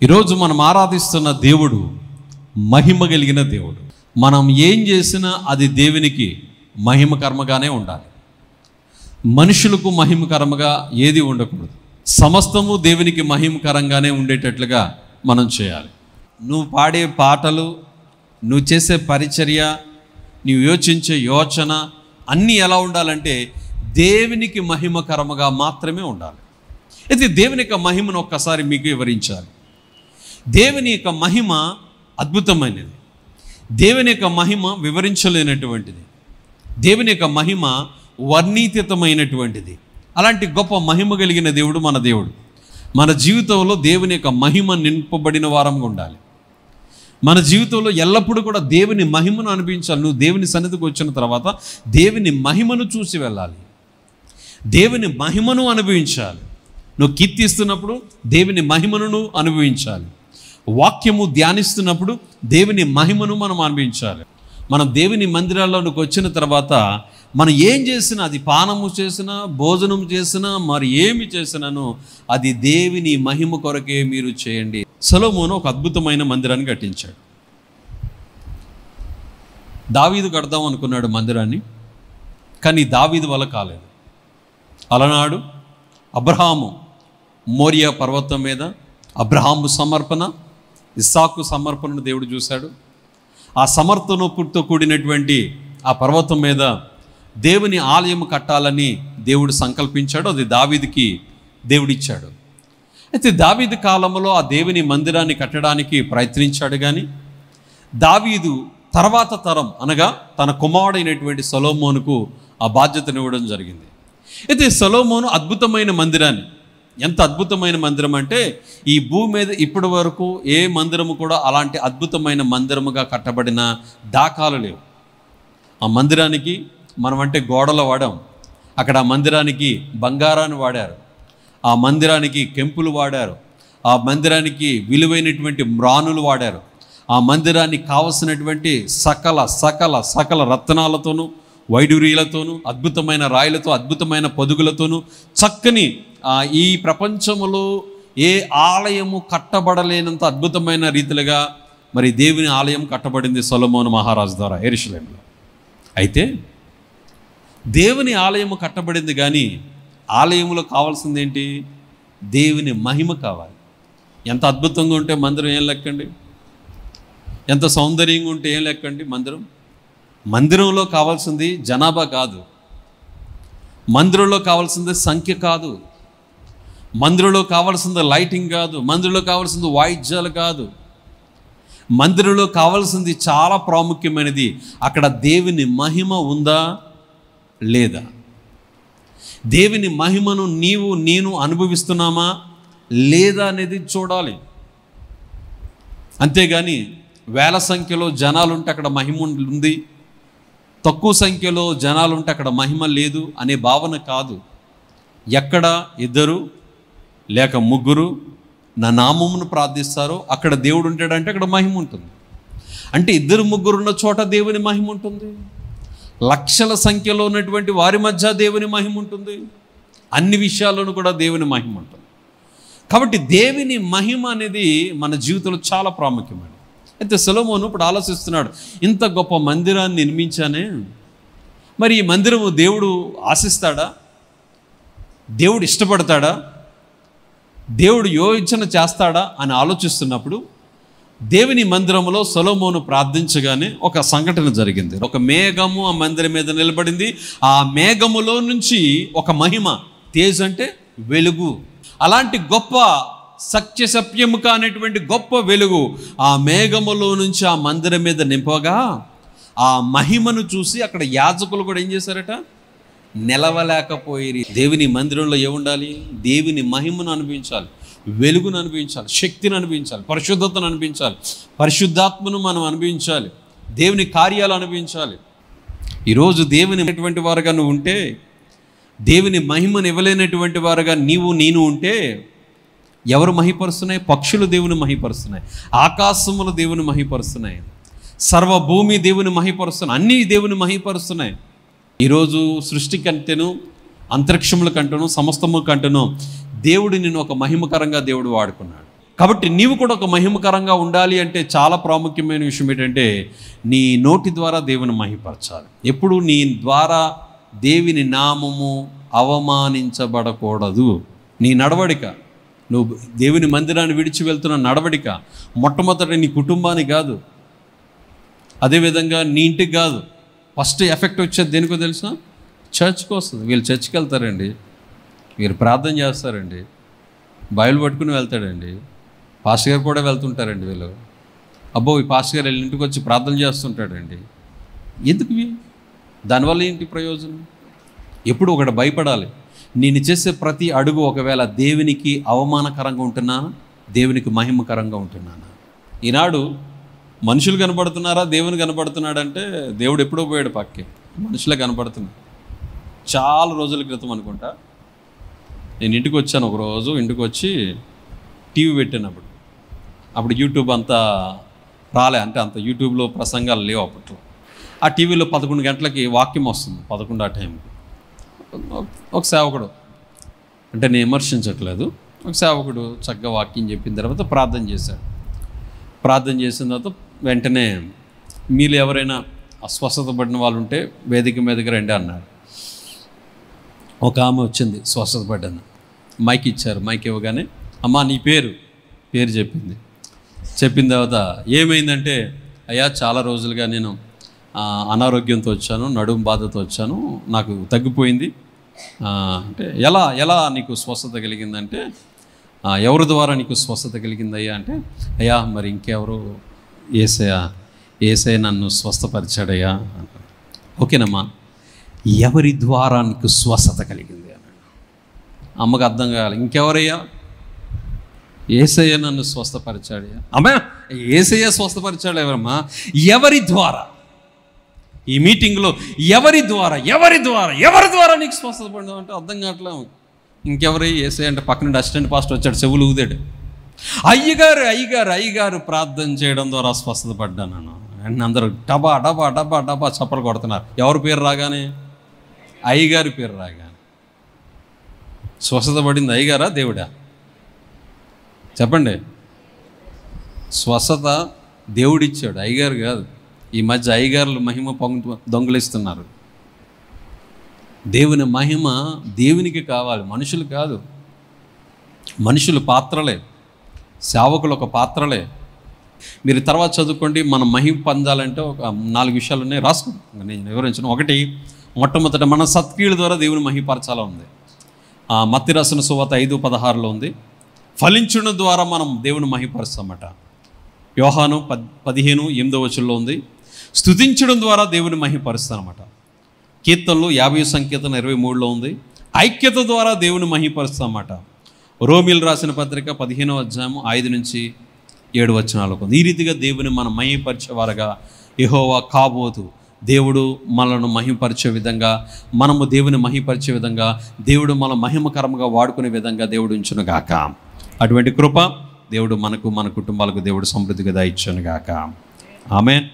ఈరోజు మనం ఆరాధిస్తున్న దేవుడు మహిమ కలిగిన దేవుడు. మనం ఏం చేసినా అది దేవునికి మహిమకర్మగానే ఉండాలి. మనుషులకు మహిమకర్మగా ఏది ఉండకూడదు. సమస్తము దేవునికి మహిమకరంగానే ఉండేటట్లుగా మనం చేయాలి. నువ్వు పాడే పాటలు, నువ్వు చేసే పరిచర్య, నువ్వు యోచించే యోచన అన్నీ ఎలా ఉండాలంటే దేవునికి మహిమకరముగా మాత్రమే ఉండాలి. అయితే దేవుని యొక్క మహిమను ఒక్కసారి మీకు వివరించాలి. దేవుని యొక్క మహిమ అద్భుతమైనది. దేవుని యొక్క మహిమ వివరించలేనటువంటిది. దేవుని యొక్క మహిమ వర్ణీతమైనటువంటిది. అలాంటి గొప్ప మహిమ కలిగిన దేవుడు మన దేవుడు. మన జీవితంలో దేవుని యొక్క మహిమ నింపబడిన వారంగా ఉండాలి. మన జీవితంలో ఎల్లప్పుడూ కూడా దేవుని మహిమను అనిపించాలి. నువ్వు దేవుని సన్నిధికి వచ్చిన తర్వాత దేవుని మహిమను చూసి వెళ్ళాలి. దేవుని మహిమను అనుభవించాలి. నువ్వు కీర్తిస్తున్నప్పుడు దేవుని మహిమను అనుభవించాలి. వాక్యము ధ్యానిస్తున్నప్పుడు దేవుని మహిమను మనం అనుభవించాలి. మనం దేవుని మందిరాల్లోకి వచ్చిన తర్వాత మనం ఏం చేసినా, అది పానము చేసినా, భోజనం చేసినా, మరి ఏమి చేసినానో అది దేవుని మహిమ కొరకే మీరు చేయండి. సొలొమోను ఒక అద్భుతమైన మందిరాన్ని కట్టించాడు. దావీదు కడదాం అనుకున్నాడు మందిరాన్ని, కానీ దావీదు వల్ల కాలేదు. అలనాడు అబ్రహాము మోరియా పర్వతం మీద అబ్రహాము సమర్పణ, ఇస్సాకు సమర్పణను దేవుడు చూశాడు. ఆ సమర్పణతో కూడినటువంటి ఆ పర్వతం మీద దేవుని ఆలయం కట్టాలని దేవుడు సంకల్పించాడు. అది దావీదుకి దేవుడిచ్చాడు. అయితే దావీదు కాలంలో ఆ దేవుని మందిరాన్ని కట్టడానికి ప్రయత్నించాడు, కానీ దావీదు తర్వాత తరం అనగా తన కుమారుడైనటువంటి సొలొమోనుకు ఆ బాధ్యతను ఇవ్వడం జరిగింది. అయితే సొలొమోను అద్భుతమైన మందిరాన్ని, ఎంత అద్భుతమైన మందిరం అంటే ఈ భూమి మీద ఇప్పటి వరకు ఏ మందిరము కూడా అలాంటి అద్భుతమైన మందిరముగా కట్టబడిన దాఖలాలు లేవు. ఆ మందిరానికి మనం అంటే గోడలు వాడాం, అక్కడ ఆ మందిరానికి బంగారాన్ని వాడారు, ఆ మందిరానికి కెంపులు వాడారు, ఆ మందిరానికి విలువైనటువంటి మ్రానులు వాడారు, ఆ మందిరానికి కావలసినటువంటి సకల సకల సకల రత్నాలతోనూ వైడూర్యాలతోనూ అద్భుతమైన రాయిలతో అద్భుతమైన పొదుగులతోనూ చక్కని ఈ ప్రపంచంలో ఏ ఆలయము కట్టబడలేనంత అద్భుతమైన రీతిలుగా మరి దేవుని ఆలయం కట్టబడింది సొలొమోను మహారాజు ద్వారా యెరూషలేములో. అయితే దేవుని ఆలయము కట్టబడింది, కానీ ఆలయంలో కావాల్సింది ఏంటి? దేవుని మహిమ కావాలి. ఎంత అద్భుతంగా ఉంటే మందిరం ఏం లెక్కండి, ఎంత సౌందర్యంగా ఉంటే ఏం లెక్కండి మందిరం. మందిరంలో కావాల్సింది జనాభా కాదు, మందిరంలో కావాల్సింది సంఖ్య కాదు, మందిరంలో కావాల్సింది లైటింగ్ కాదు, మందిరంలో కావాల్సింది వాయిద్యాలు కాదు. మందిరంలో కావాల్సింది చాలా ప్రాముఖ్యమైనది, అక్కడ దేవుని మహిమ ఉందా లేదా, దేవుని మహిమను నేను అనుభవిస్తున్నామా లేదా అనేది చూడాలి. అంతేగాని వేల సంఖ్యలో జనాలు ఉంటే అక్కడ మహిమ ఉంది, తక్కువ సంఖ్యలో జనాలు ఉంటే అక్కడ మహిమ లేదు అనే భావన కాదు. ఎక్కడ ఇద్దరు లేక ముగ్గురు నా నామమును ప్రార్థిస్తారో అక్కడ దేవుడు ఉంటాడంటే అక్కడ మహిమ ఉంటుంది. అంటే ఇద్దరు ముగ్గురు ఉన్న చోట దేవుని మహిమ ఉంటుంది. లక్షల సంఖ్యలో ఉన్నటువంటి వారి మధ్య దేవుని మహిమ ఉంటుంది. అన్ని విషయాల్లోనూ కూడా దేవుని మహిమ ఉంటుంది. కాబట్టి దేవుని మహిమ అనేది మన జీవితంలో చాలా ప్రాముఖ్యమైనది. అయితే సొలొమోను ఇప్పుడు ఆలోచిస్తున్నాడు, ఇంత గొప్ప మందిరాన్ని నిర్మించానే, మరి ఈ మందిరము దేవుడు ఆశిస్తాడా, దేవుడు ఇష్టపడతాడా, దేవుడు యోచన చేస్తాడా అని ఆలోచిస్తున్నప్పుడు దేవుని మందిరంలో సొలొమోను ప్రార్థించగానే ఒక సంఘటన జరిగింది. ఒక మేఘము ఆ మందిరం మీద నిలబడింది. ఆ మేఘములో నుంచి ఒక మహిమ, తేజ్ అంటే వెలుగు, అలాంటి గొప్ప సత్యసత్యము కానటువంటి గొప్ప వెలుగు ఆ మేఘములో నుంచి ఆ మందిరం మీద నింపగా ఆ మహిమను చూసి అక్కడ యాజకులు కూడా ఏం చేశారట, నిలవలేకపోయి. దేవుని మందిరంలో ఏముండాలి? దేవుని మహిమను అనిపించాలి, వెలుగును అనిపించాలి, శక్తిని అనిపించాలి, పరిశుద్ధతను అనిపించాలి, పరిశుద్ధాత్మను మనం అనిపించాలి, దేవుని కార్యాలు అనిపించాలి. ఈరోజు దేవుని ఇవ్వనటువంటి వారుగా నువ్వు ఉంటే, దేవుని మహిమను ఇవ్వలేనటువంటి వారుగా నేను ఉంటే ఎవరు మహిపరుస్తున్నాయి? పక్షులు దేవుని మహిపరుస్తున్నాయి, ఆకాశములు దేవుని మహిపరుస్తున్నాయి, సర్వభూమి దేవుని మహిపరుస్తున్నాయి, అన్నీ దేవుని మహిపరుస్తున్నాయి. ఈరోజు సృష్టి కంటేను, అంతరిక్షముల కంటేను, సమస్తము కంటేను దేవుడు నిన్ను ఒక మహిమకరంగా దేవుడు వాడుకున్నాడు. కాబట్టి నీవు కూడా ఒక మహిమకరంగా ఉండాలి అంటే చాలా ప్రాముఖ్యమైన విషయం ఏంటంటే నీ నోటి ద్వారా దేవుని మహిమపరచాలి. ఎప్పుడు నీ ద్వారా దేవుని నామము అవమానించబడకూడదు. నీ నడవడిక, నువ్వు దేవుని మందిరాన్ని విడిచి వెళ్తున్న నడవడిక మొట్టమొదటి నీ కుటుంబానికి కాదు, అదేవిధంగా నీ ఇంటికి కాదు. ఫస్ట్ ఎఫెక్ట్ వచ్చేది దేనికో తెలుసా? చర్చ్కి వస్తుంది. వీళ్ళు చర్చ్కి వెళ్తారండి, వీరు ప్రార్థన చేస్తారండి, బైబిల్ పట్టుకుని వెళ్తాడండి, పాస్టర్ గారు కూడా వెళ్తుంటారండి. వీళ్ళు అబ్బో ఈ పాస్టర్ గారు వీళ్ళ ఇంటికి వచ్చి ప్రార్థన చేస్తుంటాడండి. ఎందుకు? దానివల్ల ఏంటి ప్రయోజనం? ఎప్పుడు ఒకటి భయపడాలి, నేను చేసే ప్రతి అడుగు ఒకవేళ దేవునికి అవమానకరంగా ఉంటున్నానా, దేవునికి మహిమకరంగా ఉంటున్నానా? ఈనాడు మనుషులు కనపడుతున్నారా, దేవుని కనపడుతున్నాడంటే దేవుడు ఎప్పుడో పోయాడు పక్కే, మనుషులే కనపడుతున్నాడు. చాలా రోజుల క్రితం అనుకుంటా నేను ఇంటికి వచ్చాను. ఒకరోజు ఇంటికి వచ్చి టీవీ పెట్టినప్పుడు, అప్పుడు యూట్యూబ్ అంతా రాలే, అంటే అంత యూట్యూబ్లో ప్రసంగాలు లేవు అప్పట్లో. ఆ టీవీలో 11 గంటలకి వాక్యం వస్తుంది, 11 ఆ టైంకి. ఒక సేవకుడు, అంటే నేను విమర్శించట్లేదు, ఒక సేవకుడు చక్కగా వాక్యం చెప్పిన తర్వాత ప్రార్థన చేశాడు. ప్రార్థన చేసిన తర్వాత వెంటనే మీరు ఎవరైనా అస్వస్థత పడిన వాళ్ళు ఉంటే వేదిక మీదకి రండి అన్నాడు. ఒక ఆమె వచ్చింది స్వస్థత పడ్డాను, మైక్ ఇచ్చారు. మైక్ ఇవ్వగానే అమ్మా నీ పేరు చెప్పింది. చెప్పిన తర్వాత ఏమైందంటే, అయ్యా చాలా రోజులుగా నేను అనారోగ్యంతో వచ్చాను, నడుము బాధతో వచ్చాను, నాకు తగ్గిపోయింది. అంటే ఎలా నీకు స్వస్థత కలిగిందంటే, ఎవరి ద్వారా నీకు స్వస్థత కలిగిందయ్యా అంటే, అయ్యా మరి ఇంకెవరు, ఏసయ్య నన్ను స్వస్థపరిచాడయ్యా అన్నాడు. ఓకేనమ్మా, ఎవరి ద్వారా నీకు స్వస్థత కలిగింది అన్నాడు. అమ్మకు అర్థం కావాలి, ఇంకెవరయ్యా? ఏసయ్య నన్ను స్వస్థపరిచాడయ్యా. అమ్మా ఏసయ్య స్వస్థపరిచాడు ఎవరమ్మా? ఎవరి ద్వారా? ఈ మీటింగ్లో ఎవరి ద్వారా నీకు స్వస్థత పడింది అంటే అర్థం కావట్లే. ఇంకెవరి? ఏసయ్య అంటే పక్కన అసిస్టెంట్ పాస్టర్ వచ్చాడు, చెవులు ఊదాడు. అయ్యగారు ప్రార్థన చేయడం ద్వారా స్వస్థత పడ్డాను అని అందరూ డబా డబా డబా డబా చప్పలు కొడుతున్నారు. ఎవరి పేరు రాగానే? అయ్యగారి పేరు రాగానే. స్వస్థత పడింది అయ్యగారా దేవుడా? చెప్పండి. స్వస్థత దేవుడిచ్చాడు, అయ్యగారు కాదు. ఈ మధ్య అయ్యగారులు మహిమ దొంగలిస్తున్నారు. దేవుని మహిమ దేవునికి కావాలి, మనుషులు కాదు. మనుషులు పాత్రలే, సేవకులు ఒక పాత్రలే. మీరు తర్వాత చదువుకోండి. మనం మహిమ పొందాలంటే ఒక 4 విషయాలు ఉన్నాయి, రాసుకోండి, నేను వివరించను. ఒకటి, మొట్టమొదట మన సత్క్రియల ద్వారా దేవుని మహిమపరచాలా ఉంది. మత్తయి రాసిన సువార్త 5:16 ఉంది. ఫలించడం ద్వారా మనం దేవుని మహిమపరుస్తామట. యోహాను 15:8 ఉంది. స్తుతించడం ద్వారా దేవుని మహిమపరుస్తానమాట. కీర్తనలు 50 సంకీర్తన 23 ఉంది. ఐక్యత ద్వారా దేవుని మహిమపరుస్తామట. రోమిల్ రాసిన పత్రిక 15వ అధ్యాయం 5-7 ఉంది. ఈ రీతిగా దేవుని మనం మహిమపరిచేవారుగా యెహోవా కాబోతు దేవుడు మనలను మహిమపరిచే విధంగా, మనము దేవుని మహిమపరిచే విధంగా, దేవుడు మన మహిమకరంగా వాడుకునే విధంగా దేవుడు ఉంచును గాక. అటువంటి కృప దేవుడు మనకు, మన కుటుంబాలకు దేవుడు సమృద్ధిగా దయచును గాక. ఆమేన్.